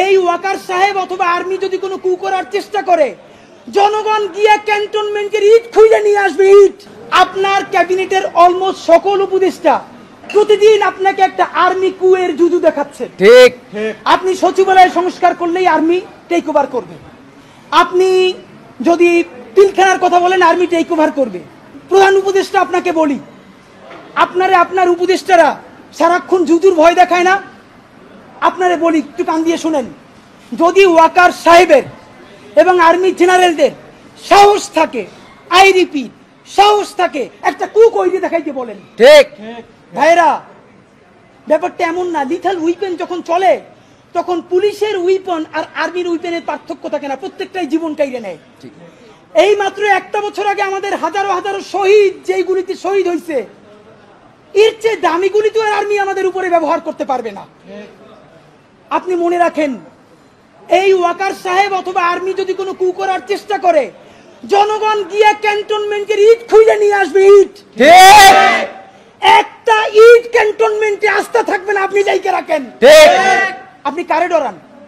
এই ওয়াকার সাহেব অথবা আর্মি যদি কোনো কু করার চেষ্টা করে, জনগণ গিয়ে ক্যান্টনমেন্টের ইট খুঁজে নিয়ে আসবে। ইট আপনার ক্যাবিনেটের অলমোস্ট সকল উপদেষ্টা প্রতিদিন আপনাকে একটা আর্মি কুয়ের জুজু দেখাচ্ছে। ঠিক, আপনি সচিবালয় সংস্কার করলেই আর্মি টেক ওভার করবে। আপনি যদি পিলখানার কথা বলেন, আর্মি টেক ওভার করবে। প্রধান উপদেষ্টা আপনাকে বলি, আপনার উপদেষ্টারা সারাক্ষণ জুজুর ভয় দেখায় না? আপনারে বলি, একটু কান দিয়ে শুনেন। যদি ওয়াকার সাহেবের এবং আর্মি জেনারেলদের সাহস থাকে, আই রিপিট, সাহস থাকে, একটা কু কইরে দেখাইতে বলেন। ঠিক ভাইরা, ব্যাপারটা এমন না। লিথাল উইপেন যখন চলে তখন পুলিশের উইপন আর আর্মির উইপেনের পার্থক্য থাকে না, প্রত্যেকটাই জীবন কাইরে নেয়। এই মাত্র একটা বছর আগে আমাদের হাজারো হাজারো শহীদ যেই গুলিতে শহীদ হয়েছে, এর চেয়ে দামি গুলি তো আর আর্মি আমাদের উপরে ব্যবহার করতে পারবে না। আপনি মনে রাখেন, এই ওয়াকার সাহেব অথবা আর্মি যদি কোনো কু করার চেষ্টা করে, জনগণ গিয়ে ক্যান্টনমেন্টের ইট খুঁজে নিয়ে আসবে। ইট একটা ইট ক্যান্টনমেন্টে আস্থা থাকবে না, আপনি যাইকে রাখেন। আপনি কারে ডরান?